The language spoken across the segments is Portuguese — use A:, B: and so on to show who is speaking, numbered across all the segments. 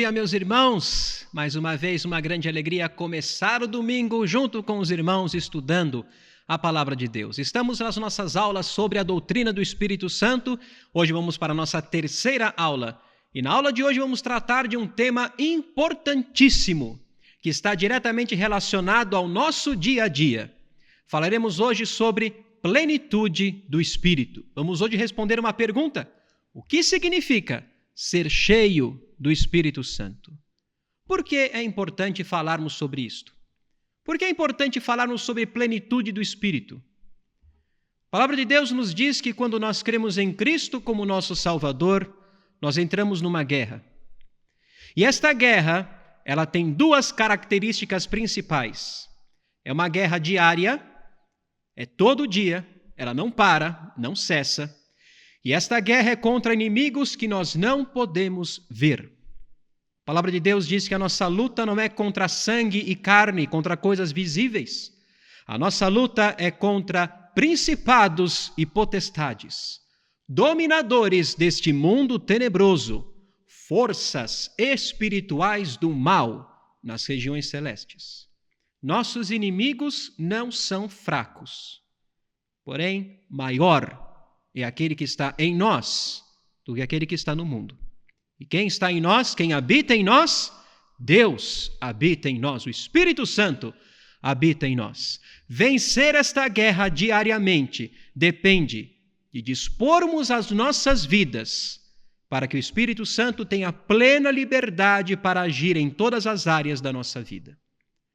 A: dia, meus irmãos. Mais uma vez, uma grande alegria começar o domingo junto com os irmãos estudando a Palavra de Deus. Estamos nas nossas aulas sobre a doutrina do Espírito Santo. Hoje vamos para a nossa terceira aula. E na aula de hoje vamos tratar de um tema importantíssimo, que está diretamente relacionado ao nosso dia a dia. Falaremos hoje sobre plenitude do Espírito. Vamos hoje responder uma pergunta. O que significa ser cheio do Espírito Santo? Por que é importante falarmos sobre isto? Por que é importante falarmos sobre plenitude do Espírito? A palavra de Deus nos diz que quando nós cremos em Cristo como nosso Salvador, nós entramos numa guerra. E esta guerra, ela tem duas características principais. É uma guerra diária, é todo dia, ela não para, não cessa. E esta guerra é contra inimigos que nós não podemos ver. A palavra de Deus diz que a nossa luta não é contra sangue e carne, contra coisas visíveis. A nossa luta é contra principados e potestades, dominadores deste mundo tenebroso, forças espirituais do mal nas regiões celestes. Nossos inimigos não são fracos, porém, maior é aquele que está em nós do que aquele que está no mundo. E quem está em nós, quem habita em nós? Deus habita em nós, o Espírito Santo habita em nós. Vencer esta guerra diariamente depende de dispormos as nossas vidas para que o Espírito Santo tenha plena liberdade para agir em todas as áreas da nossa vida.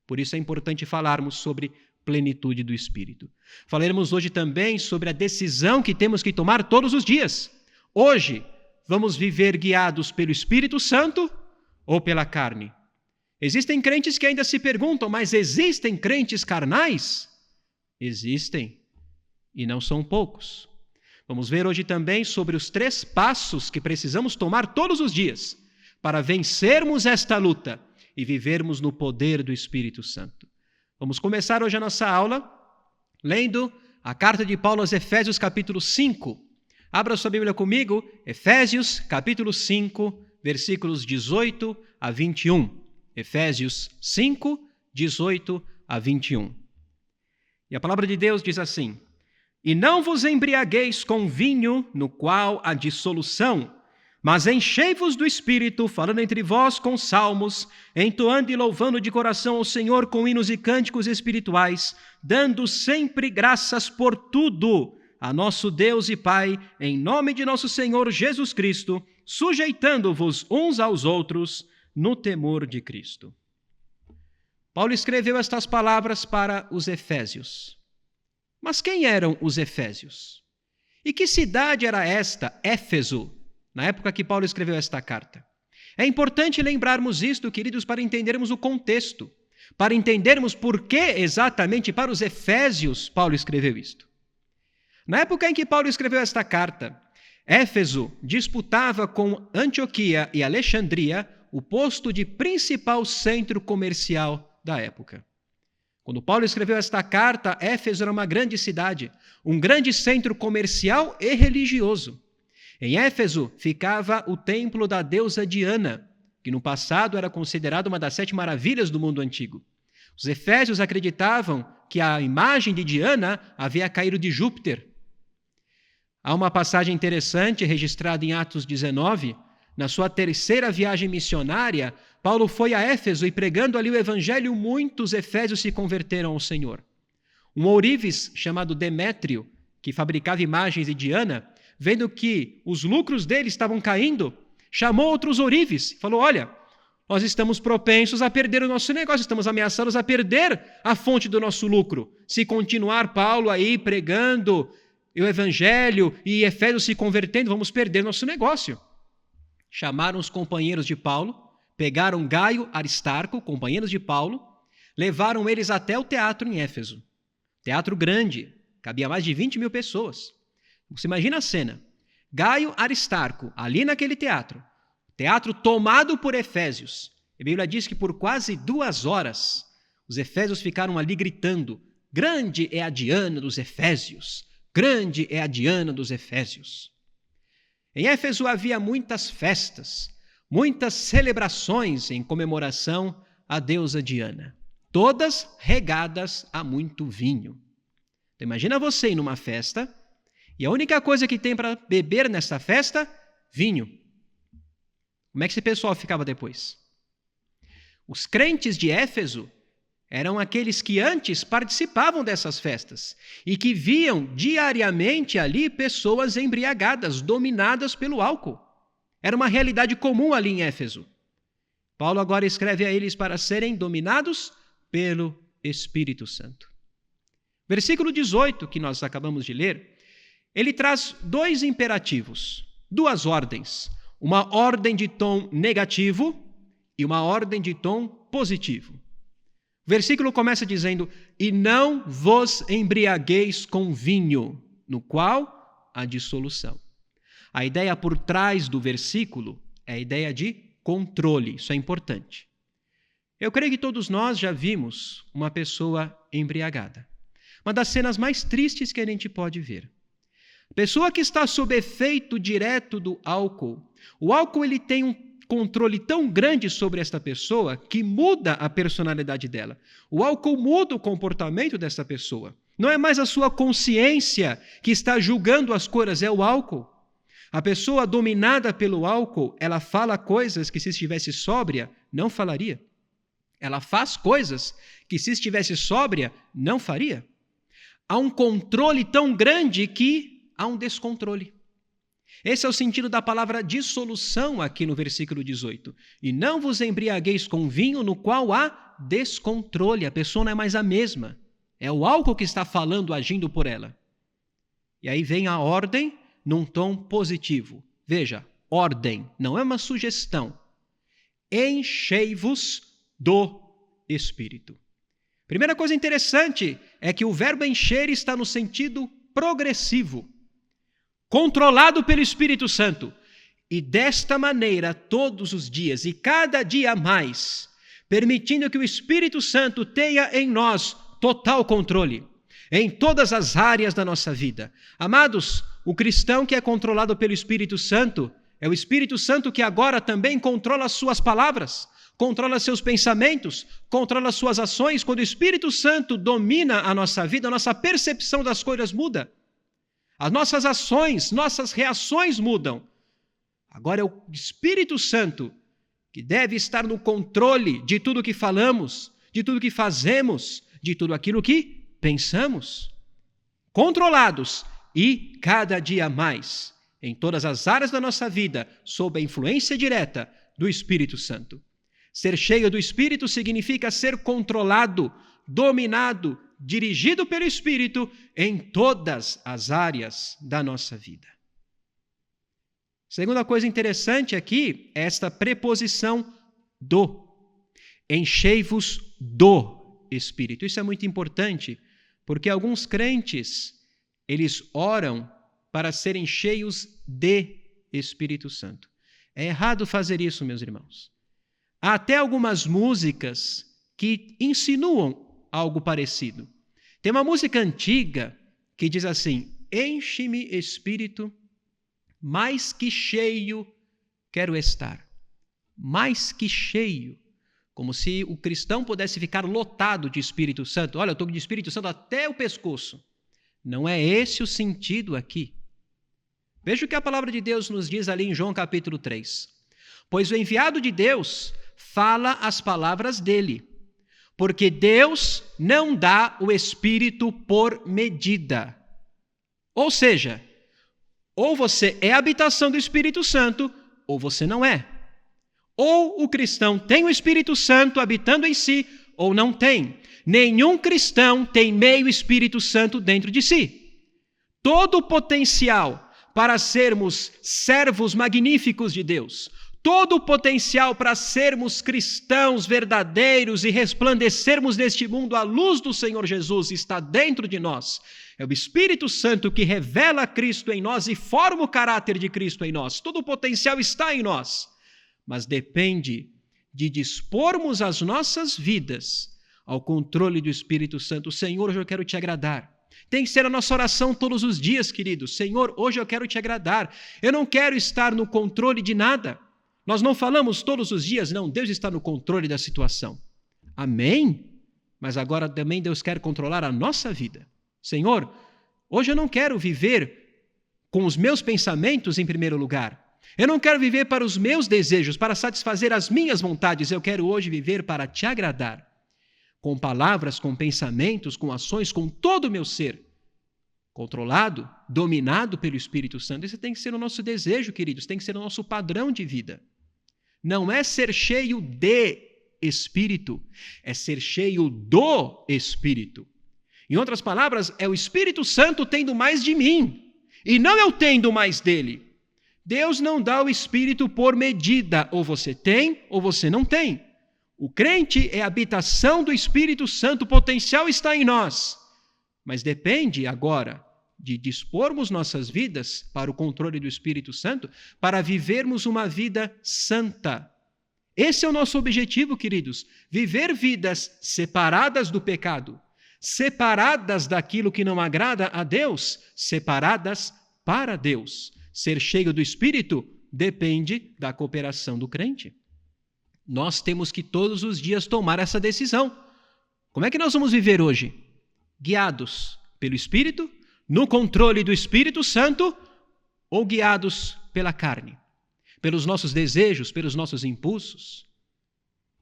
A: Por isso é importante falarmos sobre plenitude do Espírito. Falaremos hoje também sobre a decisão que temos que tomar todos os dias. Hoje, vamos viver guiados pelo Espírito Santo ou pela carne? Existem crentes que ainda se perguntam, mas existem crentes carnais? Existem, e não são poucos. Vamos ver hoje também sobre os 3 passos que precisamos tomar todos os dias para vencermos esta luta e vivermos no poder do Espírito Santo. Vamos começar hoje a nossa aula lendo a carta de Paulo aos Efésios, capítulo 5. Abra sua Bíblia comigo, Efésios, capítulo 5, versículos 18 a 21. Efésios 5, 18 a 21. E a palavra de Deus diz assim: E não vos embriagueis com vinho, no qual há dissolução, mas enchei-vos do Espírito, falando entre vós com salmos, entoando e louvando de coração ao Senhor com hinos e cânticos espirituais, dando sempre graças por tudo a nosso Deus e Pai, em nome de nosso Senhor Jesus Cristo, sujeitando-vos uns aos outros no temor de Cristo. Paulo escreveu estas palavras para os Efésios. Mas quem eram os Efésios? E que cidade era esta, Éfeso, na época que Paulo escreveu esta carta? É importante lembrarmos isto, queridos, para entendermos o contexto, para entendermos por que exatamente para os Efésios Paulo escreveu isto. Na época em que Paulo escreveu esta carta, Éfeso disputava com Antioquia e Alexandria o posto de principal centro comercial da época. Quando Paulo escreveu esta carta, Éfeso era uma grande cidade, um grande centro comercial e religioso. Em Éfeso ficava o templo da deusa Diana, que no passado era considerada uma das 7 maravilhas do mundo antigo. Os efésios acreditavam que a imagem de Diana havia caído de Júpiter. Há uma passagem interessante registrada em Atos 19. Na sua 3ª viagem missionária, Paulo foi a Éfeso e pregando ali o evangelho, muitos efésios se converteram ao Senhor. Um ourives chamado Demétrio, que fabricava imagens de Diana, vendo que os lucros dele estavam caindo, chamou outros ourives e falou: olha, nós estamos propensos a perder o nosso negócio, estamos ameaçados a perder a fonte do nosso lucro. Se continuar Paulo aí pregando o evangelho e Efésios se convertendo, vamos perder nosso negócio. Chamaram os companheiros de Paulo, pegaram Gaio, Aristarco, companheiros de Paulo, levaram eles até o teatro em Éfeso. Teatro grande, cabia mais de 20.000 pessoas. Você imagina a cena. Gaio, Aristarco, ali naquele teatro tomado por efésios. A Bíblia diz que por quase 2 horas, os efésios ficaram ali gritando: grande é a Diana dos Efésios, grande é a Diana dos Efésios. Em Éfeso havia muitas festas, muitas celebrações em comemoração à deusa Diana, todas regadas a muito vinho. Então, imagina você ir numa festa e a única coisa que tem para beber nessa festa, vinho. Como é que esse pessoal ficava depois? Os crentes de Éfeso eram aqueles que antes participavam dessas festas e que viam diariamente ali pessoas embriagadas, dominadas pelo álcool. Era uma realidade comum ali em Éfeso. Paulo agora escreve a eles para serem dominados pelo Espírito Santo. Versículo 18, que nós acabamos de ler, ele traz dois imperativos, duas ordens. Uma ordem de tom negativo e uma ordem de tom positivo. O versículo começa dizendo: e não vos embriagueis com vinho, no qual há dissolução. A ideia por trás do versículo é a ideia de controle, isso é importante. Eu creio que todos nós já vimos uma pessoa embriagada. Uma das cenas mais tristes que a gente pode ver. A pessoa que está sob efeito direto do álcool, o álcool ele tem um controle tão grande sobre esta pessoa que muda a personalidade dela. O álcool muda o comportamento dessa pessoa. Não é mais a sua consciência que está julgando as coisas, é o álcool. A pessoa dominada pelo álcool, ela fala coisas que se estivesse sóbria, não falaria. Ela faz coisas que se estivesse sóbria, não faria. Há um controle tão grande que há um descontrole. Esse é o sentido da palavra dissolução aqui no versículo 18. E não vos embriagueis com vinho no qual há descontrole. A pessoa não é mais a mesma. É o álcool que está falando, agindo por ela. E aí vem a ordem num tom positivo. Veja, ordem, não é uma sugestão. Enchei-vos do Espírito. Primeira coisa interessante é que o verbo encher está no sentido progressivo, controlado pelo Espírito Santo. E desta maneira, todos os dias e cada dia mais, permitindo que o Espírito Santo tenha em nós total controle, em todas as áreas da nossa vida. Amados, o cristão que é controlado pelo Espírito Santo, é o Espírito Santo que agora também controla as suas palavras, controla seus pensamentos, controla suas ações. Quando o Espírito Santo domina a nossa vida, a nossa percepção das coisas muda. As nossas ações, nossas reações mudam. Agora é o Espírito Santo que deve estar no controle de tudo que falamos, de tudo que fazemos, de tudo aquilo que pensamos. Controlados e cada dia mais, em todas as áreas da nossa vida, sob a influência direta do Espírito Santo. Ser cheio do Espírito significa ser controlado, dominado, dirigido pelo Espírito em todas as áreas da nossa vida. Segunda coisa interessante aqui é esta preposição do. Enchei-vos do Espírito. Isso é muito importante, porque alguns crentes, eles oram para serem cheios de Espírito Santo. É errado fazer isso, meus irmãos. Há até algumas músicas que insinuam algo parecido. Tem uma música antiga que diz assim: enche-me, Espírito, mais que cheio quero estar. Mais que cheio. Como se o cristão pudesse ficar lotado de Espírito Santo. Olha, eu estou de Espírito Santo até o pescoço. Não é esse o sentido aqui. Veja o que a palavra de Deus nos diz ali em João capítulo 3. Pois o enviado de Deus fala as palavras dele, porque Deus não dá o Espírito por medida. Ou seja, ou você é a habitação do Espírito Santo, ou você não é. Ou o cristão tem o Espírito Santo habitando em si, ou não tem. Nenhum cristão tem meio Espírito Santo dentro de si. Todo o potencial para sermos servos magníficos de Deus, todo o potencial para sermos cristãos verdadeiros e resplandecermos neste mundo a luz do Senhor Jesus está dentro de nós. É o Espírito Santo que revela Cristo em nós e forma o caráter de Cristo em nós. Todo o potencial está em nós, mas depende de dispormos as nossas vidas ao controle do Espírito Santo. Senhor, hoje eu quero te agradar. Tem que ser a nossa oração todos os dias, queridos. Senhor, hoje eu quero te agradar. Eu não quero estar no controle de nada. Nós não falamos todos os dias, não, Deus está no controle da situação. Amém? Mas agora também Deus quer controlar a nossa vida. Senhor, hoje eu não quero viver com os meus pensamentos em primeiro lugar. Eu não quero viver para os meus desejos, para satisfazer as minhas vontades. Eu quero hoje viver para te agradar. Com palavras, com pensamentos, com ações, com todo o meu ser. Controlado, dominado pelo Espírito Santo. Esse tem que ser o nosso desejo, queridos. Tem que ser o nosso padrão de vida. Não é ser cheio de Espírito, é ser cheio do Espírito. Em outras palavras, é o Espírito Santo tendo mais de mim, e não eu tendo mais dele. Deus não dá o Espírito por medida, ou você tem ou você não tem. O crente é a habitação do Espírito Santo, o potencial está em nós, mas depende agora de dispormos nossas vidas para o controle do Espírito Santo, para vivermos uma vida santa. Esse é o nosso objetivo, queridos, viver vidas separadas do pecado, separadas daquilo que não agrada a Deus, separadas para Deus. Ser cheio do Espírito depende da cooperação do crente. Nós temos que todos os dias tomar essa decisão. Como é que nós vamos viver hoje? Guiados pelo Espírito, no controle do Espírito Santo, ou guiados pela carne? Pelos nossos desejos, pelos nossos impulsos.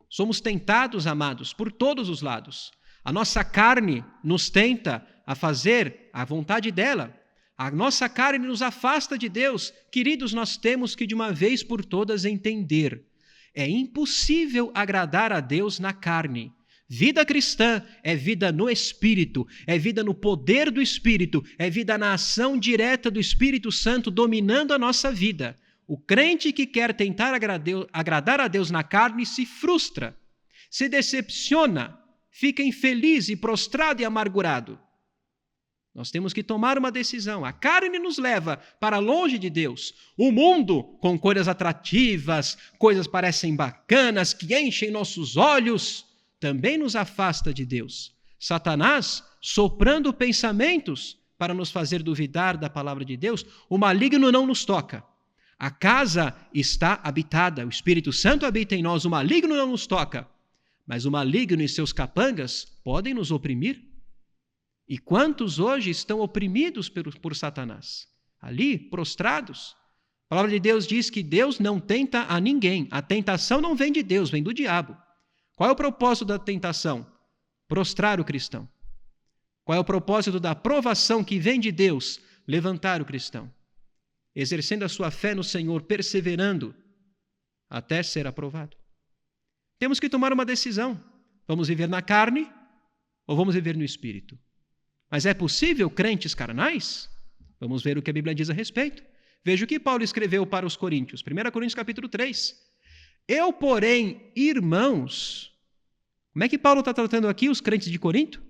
A: Somos tentados, amados, por todos os lados. A nossa carne nos tenta a fazer a vontade dela. A nossa carne nos afasta de Deus. Queridos, nós temos que de uma vez por todas entender. É impossível agradar a Deus na carne. Vida cristã é vida no Espírito, é vida no poder do Espírito, é vida na ação direta do Espírito Santo dominando a nossa vida. O crente que quer tentar agradar a Deus na carne se frustra, se decepciona, fica infeliz e prostrado e amargurado. Nós temos que tomar uma decisão. A carne nos leva para longe de Deus. O mundo, com coisas atrativas, coisas parecem bacanas, que enchem nossos olhos, também nos afasta de Deus. Satanás, soprando pensamentos para nos fazer duvidar da palavra de Deus, o maligno não nos toca. A casa está habitada, o Espírito Santo habita em nós, o maligno não nos toca. Mas o maligno e seus capangas podem nos oprimir. E quantos hoje estão oprimidos por Satanás? Ali, prostrados. A palavra de Deus diz que Deus não tenta a ninguém. A tentação não vem de Deus, vem do diabo. Qual é o propósito da tentação? Prostrar o cristão. Qual é o propósito da provação que vem de Deus? Levantar o cristão. Exercendo a sua fé no Senhor, perseverando até ser aprovado. Temos que tomar uma decisão. Vamos viver na carne ou vamos viver no Espírito? Mas é possível crentes carnais? Vamos ver o que a Bíblia diz a respeito. Veja o que Paulo escreveu para os Coríntios. 1 Coríntios capítulo 3. Eu, porém, irmãos... Como é que Paulo está tratando aqui os crentes de Corinto?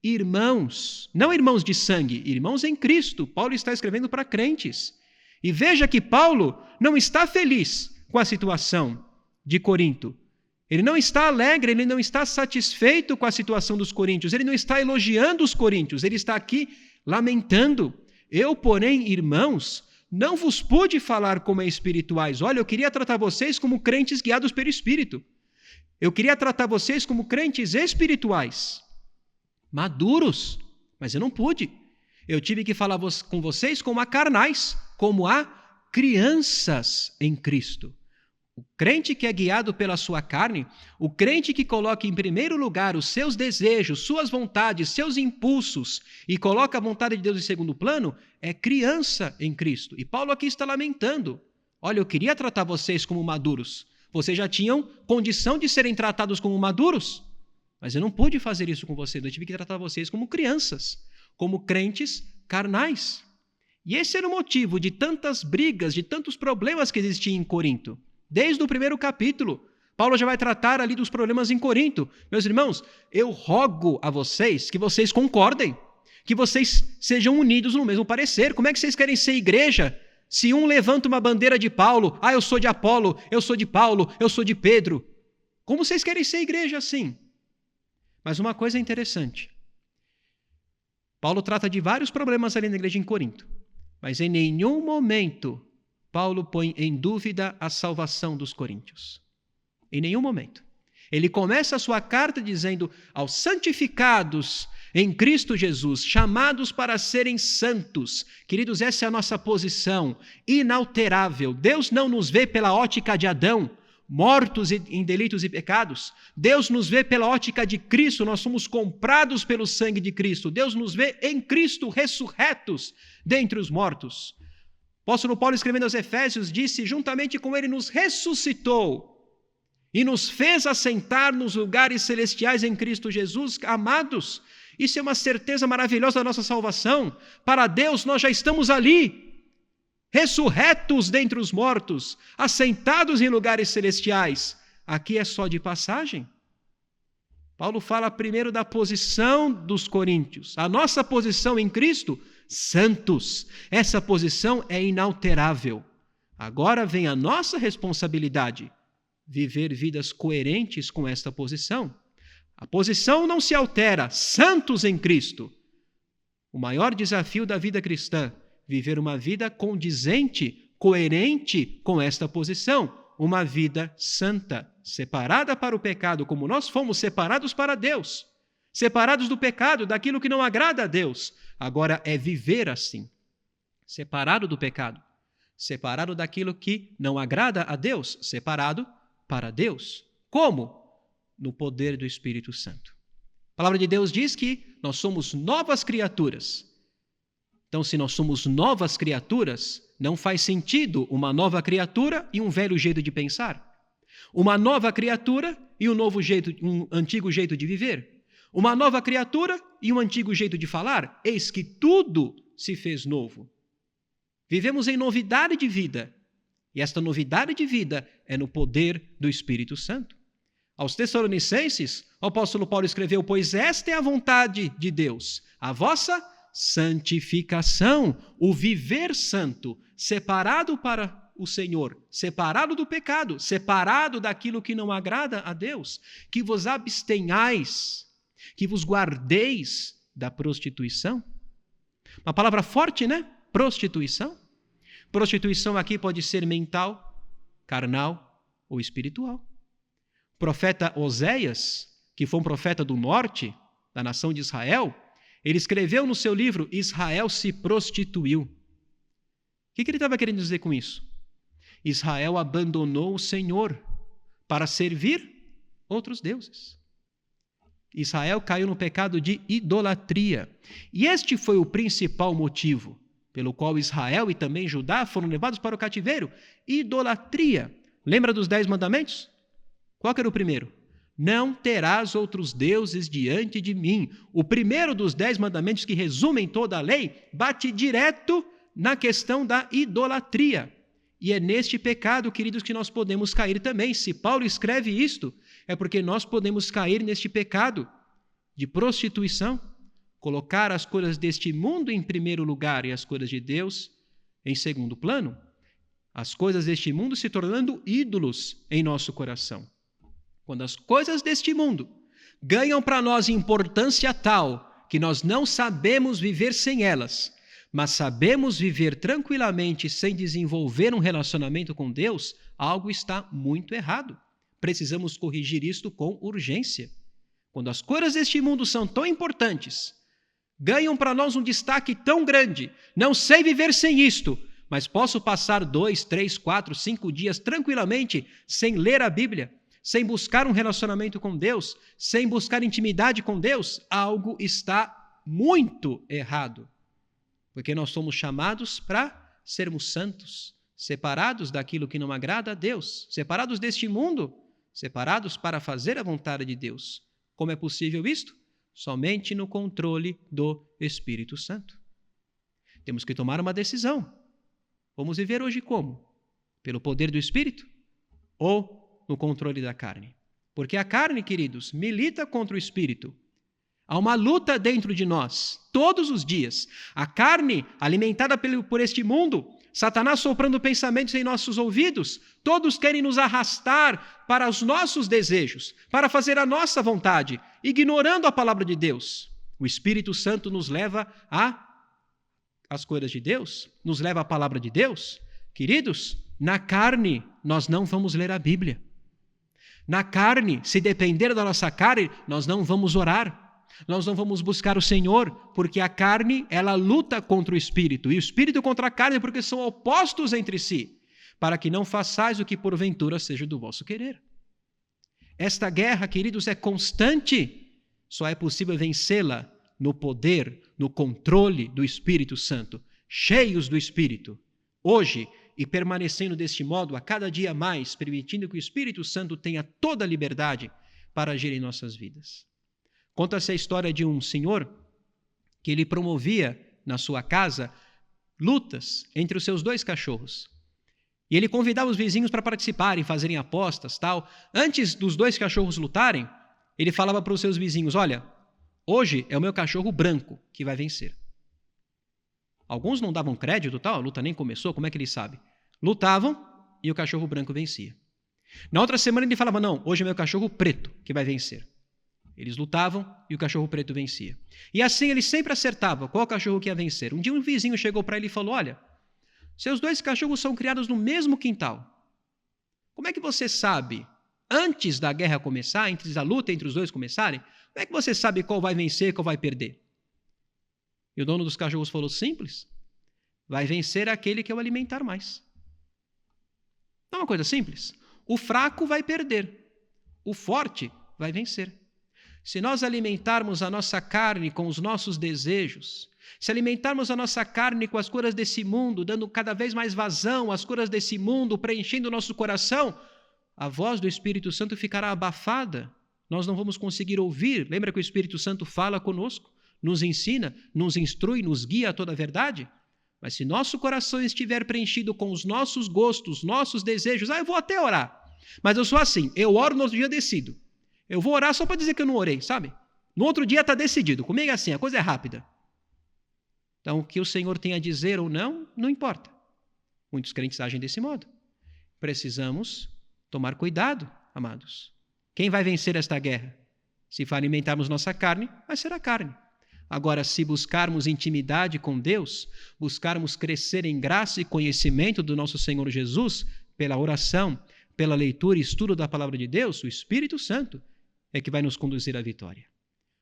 A: Irmãos, não irmãos de sangue, irmãos em Cristo. Paulo está escrevendo para crentes. E veja que Paulo não está feliz com a situação de Corinto. Ele não está alegre, ele não está satisfeito com a situação dos coríntios, ele não está elogiando os coríntios, ele está aqui lamentando. Eu, porém, irmãos, não vos pude falar como espirituais. Olha, eu queria tratar vocês como crentes guiados pelo Espírito. Eu queria tratar vocês como crentes espirituais, maduros, mas eu não pude. Eu tive que falar com vocês como a carnais, como a crianças em Cristo. O crente que é guiado pela sua carne, o crente que coloca em primeiro lugar os seus desejos, suas vontades, seus impulsos e coloca a vontade de Deus em segundo plano, é criança em Cristo. E Paulo aqui está lamentando. Olha, eu queria tratar vocês como maduros. Vocês já tinham condição de serem tratados como maduros, mas eu não pude fazer isso com vocês. Eu tive que tratar vocês como crianças, como crentes carnais. E esse era o motivo de tantas brigas, de tantos problemas que existiam em Corinto. Desde o primeiro capítulo, Paulo já vai tratar ali dos problemas em Corinto. Meus irmãos, eu rogo a vocês que vocês concordem, que vocês sejam unidos no mesmo parecer. Como é que vocês querem ser igreja se um levanta uma bandeira de Paulo? Eu sou de Apolo, eu sou de Paulo, eu sou de Pedro. Como vocês querem ser igreja assim? Mas uma coisa é interessante. Paulo trata de vários problemas ali na igreja em Corinto, mas em nenhum momento Paulo põe em dúvida a salvação dos coríntios. Em nenhum momento. Ele começa a sua carta dizendo aos santificados em Cristo Jesus, chamados para serem santos. Queridos, essa é a nossa posição inalterável. Deus não nos vê pela ótica de Adão, mortos em delitos e pecados. Deus nos vê pela ótica de Cristo, nós somos comprados pelo sangue de Cristo. Deus nos vê em Cristo, ressurretos dentre os mortos. O apóstolo Paulo, escrevendo aos Efésios, disse: juntamente com ele nos ressuscitou e nos fez assentar nos lugares celestiais em Cristo Jesus. Amados, isso é uma certeza maravilhosa da nossa salvação. Para Deus, nós já estamos ali, ressurretos dentre os mortos, assentados em lugares celestiais. Aqui é só de passagem. Paulo fala primeiro da posição dos coríntios. A nossa posição em Cristo, santos. Essa posição é inalterável. Agora vem a nossa responsabilidade, viver vidas coerentes com esta posição. A posição não se altera, santos em Cristo. O maior desafio da vida cristã, viver uma vida condizente, coerente com esta posição. Uma vida santa, separada para o pecado, como nós fomos separados para Deus. Separados do pecado, daquilo que não agrada a Deus. Agora é viver assim, separado do pecado, separado daquilo que não agrada a Deus, separado para Deus. Como? No poder do Espírito Santo. A palavra de Deus diz que nós somos novas criaturas. Então, se nós somos novas criaturas, não faz sentido uma nova criatura e um velho jeito de pensar. Uma nova criatura e um antigo jeito de viver. Uma nova criatura e um antigo jeito de falar. Eis que tudo se fez novo. Vivemos em novidade de vida. E esta novidade de vida é no poder do Espírito Santo. Aos Tessalonicenses, o apóstolo Paulo escreveu: pois esta é a vontade de Deus, a vossa santificação, o viver santo, separado para o Senhor, separado do pecado, separado daquilo que não agrada a Deus, que vos abstenhais, que vos guardeis da prostituição. Uma palavra forte, né? Prostituição. Prostituição aqui pode ser mental, carnal ou espiritual. O profeta Oséias, que foi um profeta do norte, da nação de Israel, ele escreveu no seu livro: Israel se prostituiu. O que ele estava querendo dizer com isso? Israel abandonou o Senhor para servir outros deuses. Israel caiu no pecado de idolatria. E este foi o principal motivo pelo qual Israel e também Judá foram levados para o cativeiro. Idolatria. Lembra dos 10 mandamentos? Qual que era o primeiro? Não terás outros deuses diante de mim. O primeiro dos 10 mandamentos que resumem toda a lei bate direto na questão da idolatria. E é neste pecado, queridos, que nós podemos cair também. Se Paulo escreve isto, é porque nós podemos cair neste pecado de prostituição, colocar as coisas deste mundo em primeiro lugar e as coisas de Deus em segundo plano. As coisas deste mundo se tornando ídolos em nosso coração. Quando as coisas deste mundo ganham para nós importância tal que nós não sabemos viver sem elas, mas sabemos viver tranquilamente sem desenvolver um relacionamento com Deus, algo está muito errado. Precisamos corrigir isto com urgência. Quando as coisas deste mundo são tão importantes, ganham para nós um destaque tão grande, não sei viver sem isto, mas posso passar 2, 3, 4, 5 dias tranquilamente sem ler a Bíblia, sem buscar um relacionamento com Deus, sem buscar intimidade com Deus, algo está muito errado. Porque nós somos chamados para sermos santos, separados daquilo que não agrada a Deus, separados deste mundo, separados para fazer a vontade de Deus. Como é possível isto? Somente no controle do Espírito Santo. Temos que tomar uma decisão. Vamos viver hoje como? Pelo poder do Espírito ou no controle da carne? Porque a carne, queridos, milita contra o Espírito. Há uma luta dentro de nós, todos os dias. A carne, alimentada por este mundo, Satanás soprando pensamentos em nossos ouvidos, todos querem nos arrastar para os nossos desejos, para fazer a nossa vontade, ignorando a palavra de Deus. O Espírito Santo nos leva às coisas de Deus, nos leva à palavra de Deus. Queridos, na carne nós não vamos ler a Bíblia. Na carne, se depender da nossa carne, nós não vamos orar. Nós não vamos buscar o Senhor, porque a carne, ela luta contra o Espírito, e o Espírito contra a carne, porque são opostos entre si, para que não façais o que porventura seja do vosso querer. Esta guerra, queridos, é constante, só é possível vencê-la no poder, no controle do Espírito Santo, cheios do Espírito. Hoje, e permanecendo deste modo a cada dia mais, permitindo que o Espírito Santo tenha toda a liberdade para agir em nossas vidas. Conta-se a história de um senhor que ele promovia na sua casa lutas entre os seus 2 cachorros. E ele convidava os vizinhos para participarem, fazerem apostas, tal. Antes dos 2 cachorros lutarem, ele falava para os seus vizinhos, olha, hoje é o meu cachorro branco que vai vencer. Alguns não davam crédito, tal, a luta nem começou, como é que ele sabe? Lutavam e o cachorro branco vencia. Na outra semana ele falava, não, hoje é meu cachorro preto que vai vencer. Eles lutavam e o cachorro preto vencia. E assim ele sempre acertava qual cachorro que ia vencer. Um dia um vizinho chegou para ele e falou, olha, seus 2 cachorros são criados no mesmo quintal. Como é que você sabe, antes da guerra começar, antes da luta entre os 2 começarem, como é que você sabe qual vai vencer e qual vai perder? E o dono dos cachorros falou, simples, vai vencer aquele que eu alimentar mais. Não é uma coisa simples? O fraco vai perder, o forte vai vencer. Se nós alimentarmos a nossa carne com os nossos desejos, se alimentarmos a nossa carne com as coisas desse mundo, dando cada vez mais vazão às coisas desse mundo, preenchendo o nosso coração, a voz do Espírito Santo ficará abafada. Nós não vamos conseguir ouvir. Lembra que o Espírito Santo fala conosco, nos ensina, nos instrui, nos guia a toda a verdade? Mas se nosso coração estiver preenchido com os nossos gostos, nossos desejos, eu vou até orar, mas eu sou assim, eu oro, no outro dia decido. Eu vou orar só para dizer que eu não orei, sabe? No outro dia está decidido. Comigo é assim, a coisa é rápida. Então, o que o Senhor tem a dizer ou não, não importa. Muitos crentes agem desse modo. Precisamos tomar cuidado, amados. Quem vai vencer esta guerra? Se alimentarmos nossa carne, vai ser a carne. Agora, se buscarmos intimidade com Deus, buscarmos crescer em graça e conhecimento do nosso Senhor Jesus, pela oração, pela leitura e estudo da palavra de Deus, o Espírito Santo é que vai nos conduzir à vitória.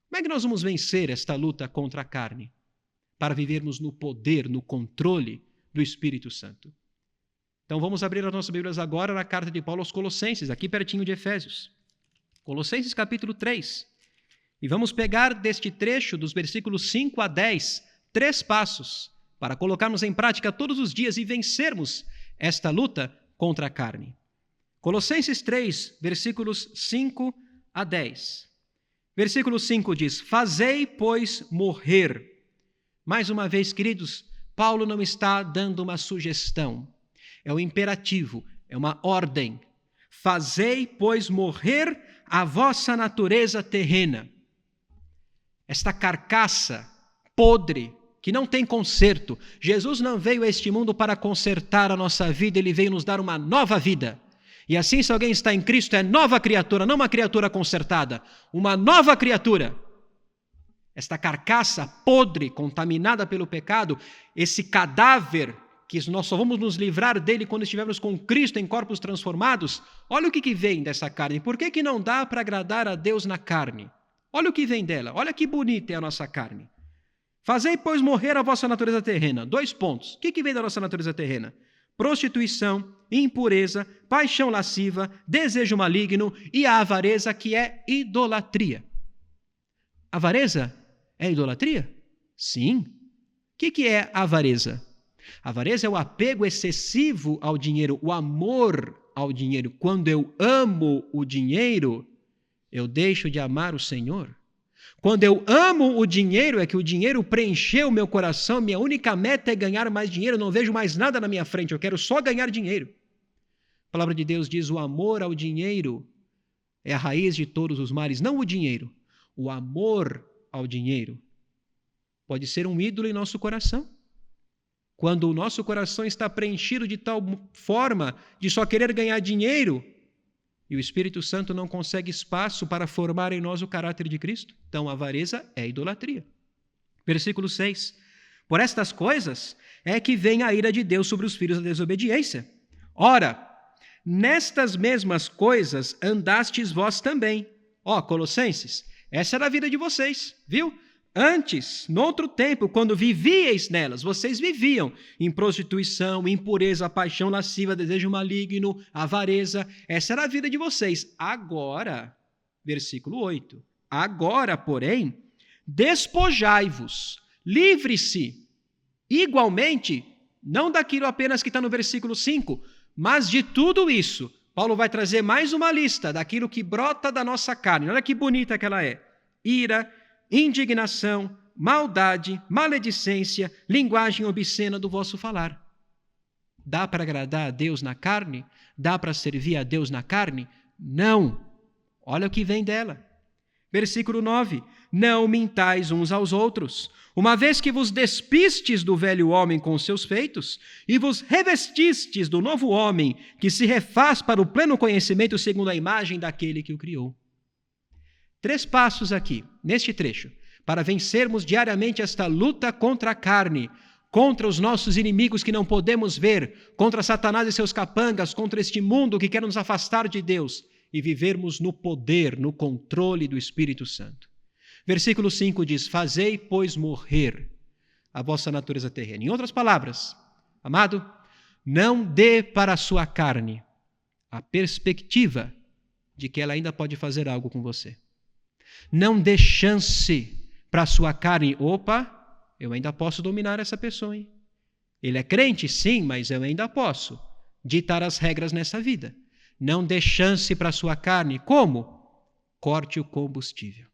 A: Como é que nós vamos vencer esta luta contra a carne? Para vivermos no poder, no controle do Espírito Santo. Então vamos abrir as nossas Bíblias agora na carta de Paulo aos Colossenses, aqui pertinho de Efésios. Colossenses capítulo 3. E vamos pegar deste trecho, dos versículos 5 a 10, 3 passos, para colocarmos em prática todos os dias e vencermos esta luta contra a carne. Colossenses 3, versículos 5 a 10. Versículo 5 diz, fazei, pois, morrer. Mais uma vez, queridos, Paulo não está dando uma sugestão. É um imperativo, é uma ordem. Fazei, pois, morrer a vossa natureza terrena. Esta carcaça podre, que não tem conserto. Jesus não veio a este mundo para consertar a nossa vida, ele veio nos dar uma nova vida. E assim, se alguém está em Cristo, é nova criatura, não uma criatura consertada, uma nova criatura. Esta carcaça podre, contaminada pelo pecado, esse cadáver, que nós só vamos nos livrar dele quando estivermos com Cristo em corpos transformados, olha o que vem dessa carne. Por que não dá para agradar a Deus na carne? Olha o que vem dela, olha que bonita é a nossa carne. Fazei, pois, morrer a vossa natureza terrena. 2 pontos. O que vem da nossa natureza terrena? Prostituição, impureza, paixão lasciva, desejo maligno e a avareza, que é idolatria. Avareza é idolatria? Sim. O que é avareza? Avareza é o apego excessivo ao dinheiro, o amor ao dinheiro. Quando eu amo o dinheiro, eu deixo de amar o Senhor. Quando eu amo o dinheiro, é que o dinheiro preencheu o meu coração, minha única meta é ganhar mais dinheiro, eu não vejo mais nada na minha frente, eu quero só ganhar dinheiro. A palavra de Deus diz, o amor ao dinheiro é a raiz de todos os males, não o dinheiro. O amor ao dinheiro pode ser um ídolo em nosso coração. Quando o nosso coração está preenchido de tal forma de só querer ganhar dinheiro, e o Espírito Santo não consegue espaço para formar em nós o caráter de Cristo, então a avareza é idolatria. Versículo 6. Por estas coisas é que vem a ira de Deus sobre os filhos da desobediência. Ora, nestas mesmas coisas andastes vós também. Colossenses, essa era a vida de vocês, viu? Antes, noutro tempo, quando vivieis nelas, vocês viviam em prostituição, impureza, paixão lasciva, desejo maligno, avareza. Essa era a vida de vocês. Agora, versículo 8, agora, porém, despojai-vos, livre-se, igualmente, não daquilo apenas que está no versículo 5, mas de tudo isso. Paulo vai trazer mais uma lista daquilo que brota da nossa carne. Olha que bonita que ela é. Ira, indignação, maldade, maledicência, linguagem obscena do vosso falar. Dá para agradar a Deus na carne? Dá para servir a Deus na carne? Não. Olha o que vem dela. Versículo 9. Não mintais uns aos outros, uma vez que vos despistes do velho homem com os seus feitos e vos revestistes do novo homem, que se refaz para o pleno conhecimento segundo a imagem daquele que o criou. 3 passos aqui, neste trecho, para vencermos diariamente esta luta contra a carne, contra os nossos inimigos que não podemos ver, contra Satanás e seus capangas, contra este mundo que quer nos afastar de Deus e vivermos no poder, no controle do Espírito Santo. Versículo 5 diz, fazei, pois, morrer a vossa natureza terrena. Em outras palavras, amado, não dê para a sua carne a perspectiva de que ela ainda pode fazer algo com você. Não dê chance para a sua carne. Eu ainda posso dominar essa pessoa, hein? Ele é crente, sim, mas eu ainda posso ditar as regras nessa vida. Não dê chance para a sua carne. Como? Corte o combustível.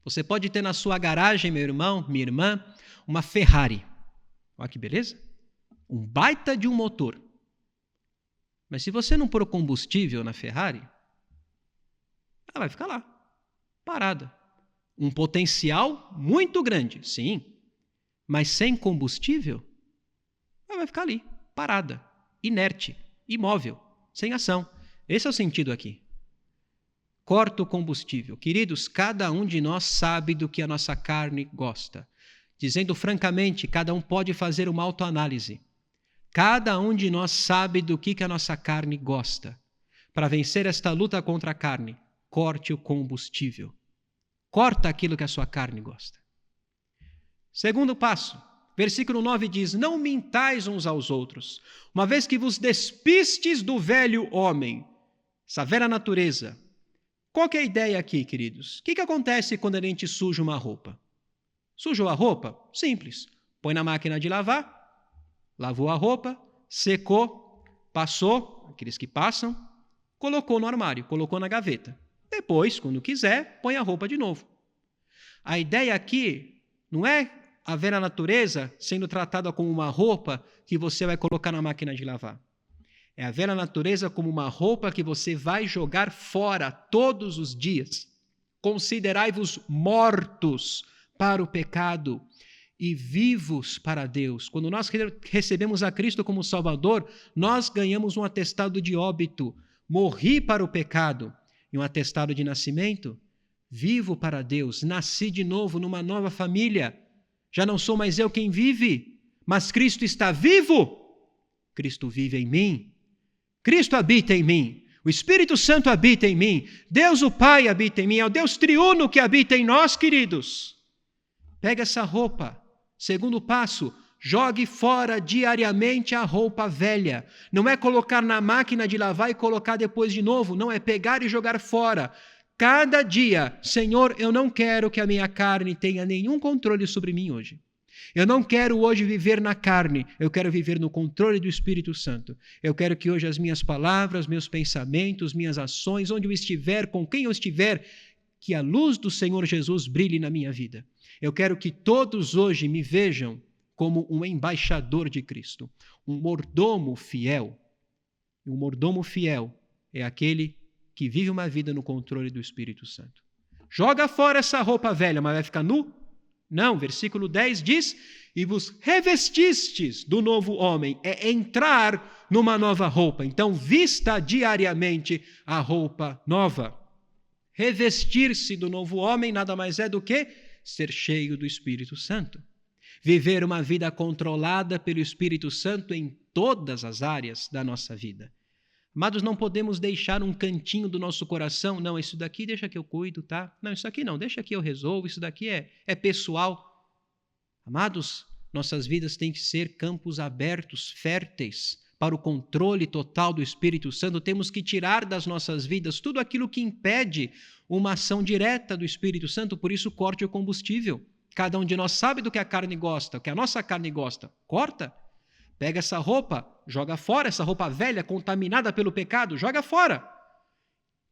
A: Você pode ter na sua garagem, meu irmão, minha irmã, uma Ferrari. Olha que beleza. Um baita de um motor. Mas se você não pôr o combustível na Ferrari, ela vai ficar lá, parada. Um potencial muito grande, sim, mas sem combustível, ela vai ficar ali, parada, inerte, imóvel, sem ação. Esse é o sentido aqui. Corta o combustível. Queridos, cada um de nós sabe do que a nossa carne gosta. Dizendo francamente, cada um pode fazer uma autoanálise. Cada um de nós sabe do que a nossa carne gosta. Para vencer esta luta contra a carne, corte o combustível. Corta aquilo que a sua carne gosta. Segundo passo, versículo 9 diz, não mintais uns aos outros, uma vez que vos despistes do velho homem, essa velha natureza. Qual que é a ideia aqui, queridos? O que acontece quando a gente suja uma roupa? Sujou a roupa? Simples. Põe na máquina de lavar, lavou a roupa, secou, passou, aqueles que passam, colocou no armário, colocou na gaveta. Depois, quando quiser, põe a roupa de novo. A ideia aqui não é a velha natureza sendo tratada como uma roupa que você vai colocar na máquina de lavar. É a velha natureza como uma roupa que você vai jogar fora todos os dias. Considerai-vos mortos para o pecado e vivos para Deus. Quando nós recebemos a Cristo como Salvador, nós ganhamos um atestado de óbito. Morri para o pecado. E um atestado de nascimento, vivo para Deus, nasci de novo numa nova família. Já não sou mais eu quem vive, mas Cristo está vivo. Cristo vive em mim. Cristo habita em mim. O Espírito Santo habita em mim. Deus o Pai habita em mim. É o Deus triuno que habita em nós, queridos. Pega essa roupa. Segundo passo, jogue fora diariamente a roupa velha. Não é colocar na máquina de lavar e colocar depois de novo. Não, é pegar e jogar fora. Cada dia, Senhor, eu não quero que a minha carne tenha nenhum controle sobre mim hoje. Eu não quero hoje viver na carne. Eu quero viver no controle do Espírito Santo. Eu quero que hoje as minhas palavras, meus pensamentos, minhas ações, onde eu estiver, com quem eu estiver, que a luz do Senhor Jesus brilhe na minha vida. Eu quero que todos hoje me vejam como um embaixador de Cristo, um mordomo fiel. E um mordomo fiel é aquele que vive uma vida no controle do Espírito Santo. Joga fora essa roupa velha, mas vai ficar nu? Não, versículo 10 diz, e vos revestistes do novo homem, é entrar numa nova roupa. Então, vista diariamente a roupa nova. Revestir-se do novo homem nada mais é do que ser cheio do Espírito Santo. Viver uma vida controlada pelo Espírito Santo em todas as áreas da nossa vida. Amados, não podemos deixar um cantinho do nosso coração, não, isso daqui deixa que eu cuido, tá? Não, isso aqui não, deixa que eu resolvo, isso daqui é pessoal. Amados, nossas vidas têm que ser campos abertos, férteis, para o controle total do Espírito Santo. Temos que tirar das nossas vidas tudo aquilo que impede uma ação direta do Espírito Santo, por isso corte o combustível. Cada um de nós sabe do que a carne gosta, o que a nossa carne gosta. Corta. Pega essa roupa, joga fora, essa roupa velha, contaminada pelo pecado, joga fora.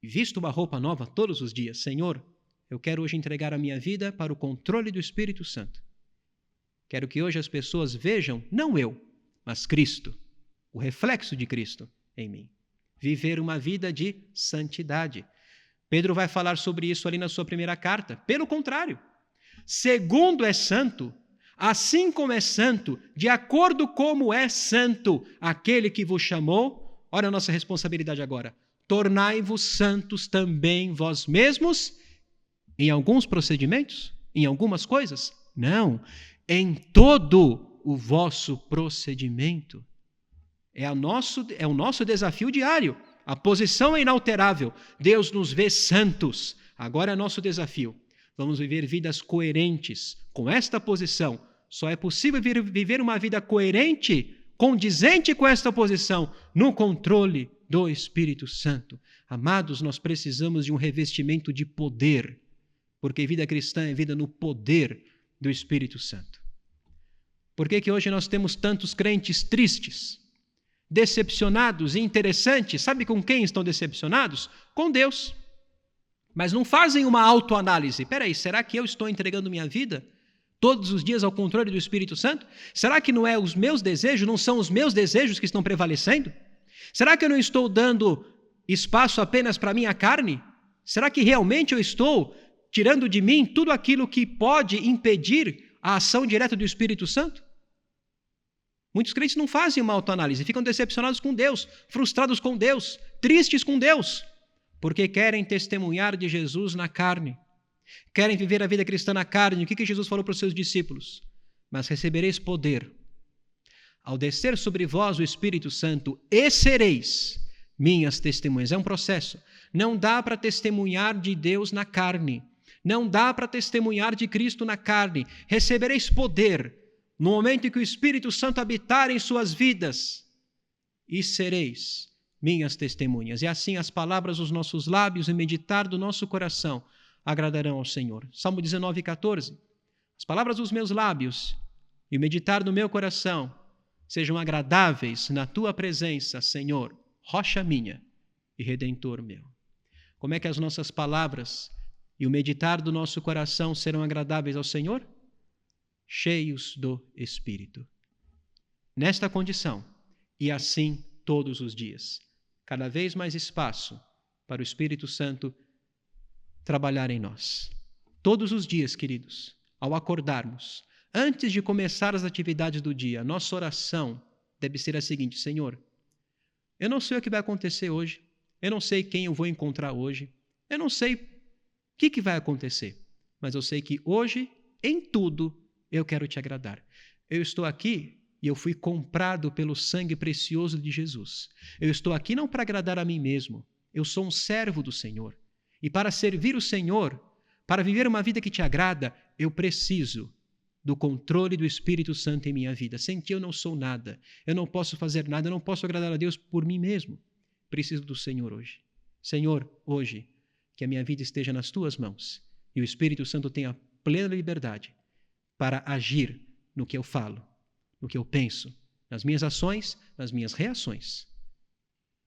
A: E vista uma roupa nova todos os dias. Senhor, eu quero hoje entregar a minha vida para o controle do Espírito Santo. Quero que hoje as pessoas vejam, não eu, mas Cristo, o reflexo de Cristo em mim. Viver uma vida de santidade. Pedro vai falar sobre isso ali na sua primeira carta. Pelo contrário, segundo é santo, assim como é santo, de acordo como é santo aquele que vos chamou, olha a nossa responsabilidade agora, tornai-vos santos também vós mesmos em alguns procedimentos, em algumas coisas? Não, em todo o vosso procedimento. É o nosso desafio diário. A posição é inalterável. Deus nos vê santos. Agora é nosso desafio. Vamos viver vidas coerentes com esta posição. Só é possível viver uma vida coerente, condizente com esta posição, no controle do Espírito Santo. Amados, nós precisamos de um revestimento de poder, porque vida cristã é vida no poder do Espírito Santo. Por que hoje nós temos tantos crentes tristes, decepcionados e interessantes? Sabe com quem estão decepcionados? Com Deus. Mas não fazem uma autoanálise. Peraí, será que eu estou entregando minha vida todos os dias ao controle do Espírito Santo? Será que não é os meus desejos, não são os meus desejos que estão prevalecendo? Será que eu não estou dando espaço apenas para a minha carne? Será que realmente eu estou tirando de mim tudo aquilo que pode impedir a ação direta do Espírito Santo? Muitos crentes não fazem uma autoanálise, ficam decepcionados com Deus, frustrados com Deus, tristes com Deus, porque querem testemunhar de Jesus na carne, querem viver a vida cristã na carne. O que Jesus falou para os seus discípulos? Mas recebereis poder ao descer sobre vós o Espírito Santo e sereis minhas testemunhas. É um processo. Não dá para testemunhar de Deus na carne, não dá para testemunhar de Cristo na carne. Recebereis poder no momento em que o Espírito Santo habitar em suas vidas, e sereis minhas testemunhas. E assim as palavras dos nossos lábios e meditar do nosso coração agradarão ao Senhor. Salmo 19:14. As palavras dos meus lábios e o meditar do meu coração sejam agradáveis na tua presença, Senhor, rocha minha e redentor meu. Como é que as nossas palavras e o meditar do nosso coração serão agradáveis ao Senhor? Cheios do Espírito. Nesta condição, e assim todos os dias, cada vez mais espaço para o Espírito Santo trabalhar em nós. Todos os dias, queridos, ao acordarmos, antes de começar as atividades do dia, nossa oração deve ser a seguinte: Senhor, eu não sei o que vai acontecer hoje, eu não sei quem eu vou encontrar hoje, eu não sei o que vai acontecer, mas eu sei que hoje, em tudo, eu quero te agradar. Eu estou aqui e eu fui comprado pelo sangue precioso de Jesus. Eu estou aqui não para agradar a mim mesmo. Eu sou um servo do Senhor. E para servir o Senhor, para viver uma vida que te agrada, eu preciso do controle do Espírito Santo em minha vida. Sem ti eu não sou nada. Eu não posso fazer nada. Eu não posso agradar a Deus por mim mesmo. Preciso do Senhor hoje. Senhor, hoje, que a minha vida esteja nas tuas mãos e o Espírito Santo tenha plena liberdade para agir no que eu falo, no que eu penso, nas minhas ações, nas minhas reações,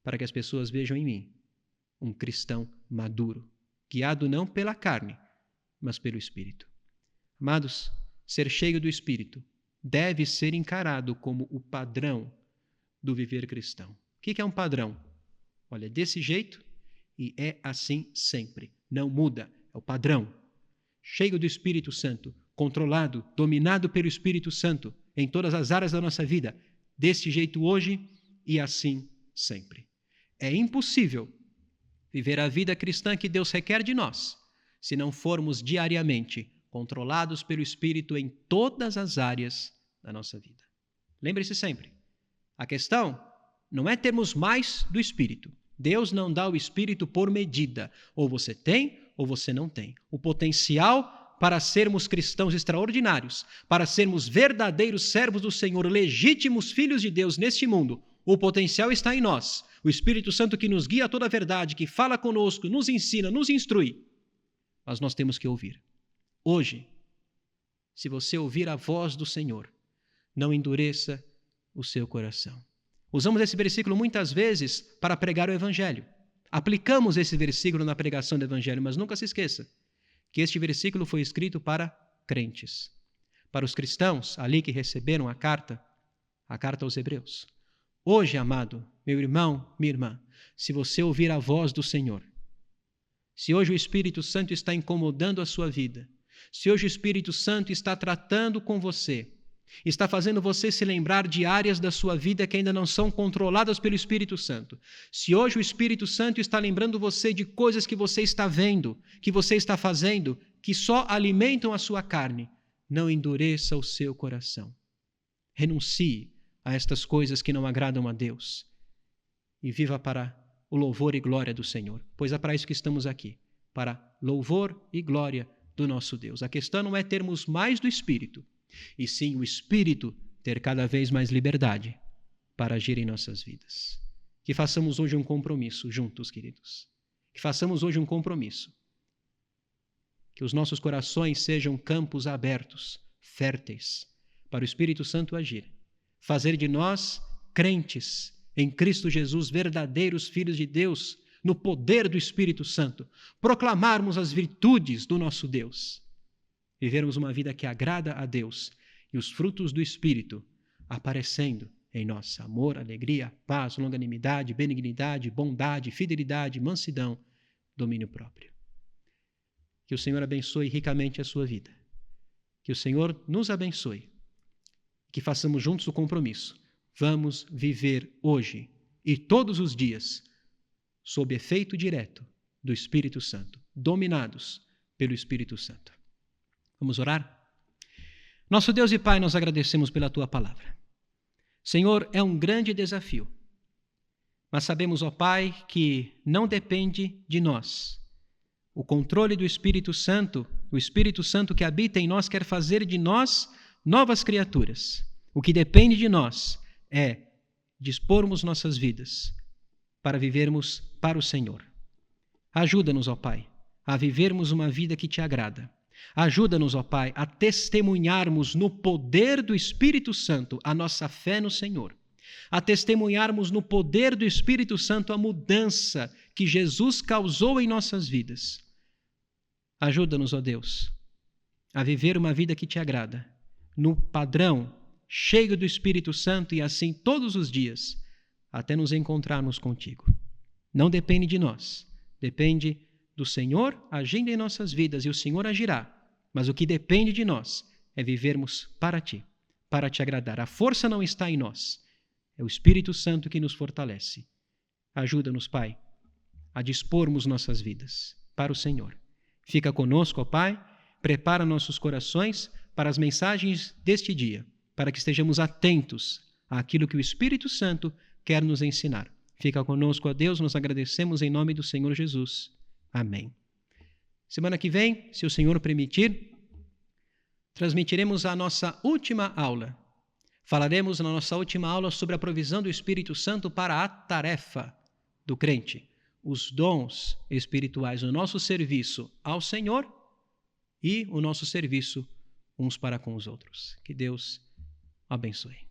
A: para que as pessoas vejam em mim um cristão maduro, guiado não pela carne, mas pelo Espírito. Amados, ser cheio do Espírito deve ser encarado como o padrão do viver cristão. O que é um padrão? Olha, desse jeito e é assim sempre. Não muda, é o padrão. Cheio do Espírito Santo, controlado, dominado pelo Espírito Santo em todas as áreas da nossa vida, desse jeito hoje e assim sempre. É impossível viver a vida cristã que Deus requer de nós se não formos diariamente controlados pelo Espírito em todas as áreas da nossa vida. Lembre-se sempre, a questão não é termos mais do Espírito. Deus não dá o Espírito por medida. Ou você tem, ou você não tem. O potencial para sermos cristãos extraordinários, para sermos verdadeiros servos do Senhor, legítimos filhos de Deus neste mundo, o potencial está em nós. O Espírito Santo que nos guia a toda a verdade, que fala conosco, nos ensina, nos instrui. Mas nós temos que ouvir. Hoje, se você ouvir a voz do Senhor, não endureça o seu coração. Usamos esse versículo muitas vezes para pregar o Evangelho. Aplicamos esse versículo na pregação do Evangelho, mas nunca se esqueça que este versículo foi escrito para crentes, para os cristãos ali que receberam a carta aos Hebreus. Hoje, amado, meu irmão, minha irmã, se você ouvir a voz do Senhor, se hoje o Espírito Santo está incomodando a sua vida, se hoje o Espírito Santo está tratando com você, está fazendo você se lembrar de áreas da sua vida que ainda não são controladas pelo Espírito Santo. Se hoje o Espírito Santo está lembrando você de coisas que você está vendo, que você está fazendo, que só alimentam a sua carne, não endureça o seu coração. Renuncie a estas coisas que não agradam a Deus e viva para o louvor e glória do Senhor, pois é para isso que estamos aqui, para louvor e glória do nosso Deus. A questão não é termos mais do Espírito, e sim o Espírito ter cada vez mais liberdade para agir em nossas vidas. Que façamos hoje um compromisso juntos, queridos. Que façamos hoje um compromisso. Que os nossos corações sejam campos abertos, férteis, para o Espírito Santo agir. Fazer de nós crentes em Cristo Jesus, verdadeiros filhos de Deus, no poder do Espírito Santo. Proclamarmos as virtudes do nosso Deus. Vivermos uma vida que agrada a Deus e os frutos do Espírito aparecendo em nós. Amor, alegria, paz, longanimidade, benignidade, bondade, fidelidade, mansidão, domínio próprio. Que o Senhor abençoe ricamente a sua vida. Que o Senhor nos abençoe. Que façamos juntos o compromisso. Vamos viver hoje e todos os dias sob efeito direto do Espírito Santo, dominados pelo Espírito Santo. Vamos orar? Nosso Deus e Pai, nós agradecemos pela Tua palavra. Senhor, é um grande desafio, mas sabemos, ó Pai, que não depende de nós. O controle do Espírito Santo, o Espírito Santo que habita em nós quer fazer de nós novas criaturas. O que depende de nós é dispormos nossas vidas para vivermos para o Senhor. Ajuda-nos, ó Pai, a vivermos uma vida que Te agrada. Ajuda-nos, ó Pai, a testemunharmos no poder do Espírito Santo a nossa fé no Senhor. A testemunharmos no poder do Espírito Santo a mudança que Jesus causou em nossas vidas. Ajuda-nos, ó Deus, a viver uma vida que Te agrada, no padrão cheio do Espírito Santo e assim todos os dias, até nos encontrarmos contigo. Não depende de nós, depende do Senhor agindo em nossas vidas e o Senhor agirá. Mas o que depende de nós é vivermos para Ti, para Te agradar. A força não está em nós, é o Espírito Santo que nos fortalece. Ajuda-nos, Pai, a dispormos nossas vidas para o Senhor. Fica conosco, ó Pai, prepara nossos corações para as mensagens deste dia, para que estejamos atentos àquilo que o Espírito Santo quer nos ensinar. Fica conosco, ó Deus, nós agradecemos em nome do Senhor Jesus. Amém. Semana que vem, se o Senhor permitir, transmitiremos a nossa última aula. Falaremos na nossa última aula sobre a provisão do Espírito Santo para a tarefa do crente, os dons espirituais, o nosso serviço ao Senhor e o nosso serviço uns para com os outros. Que Deus abençoe.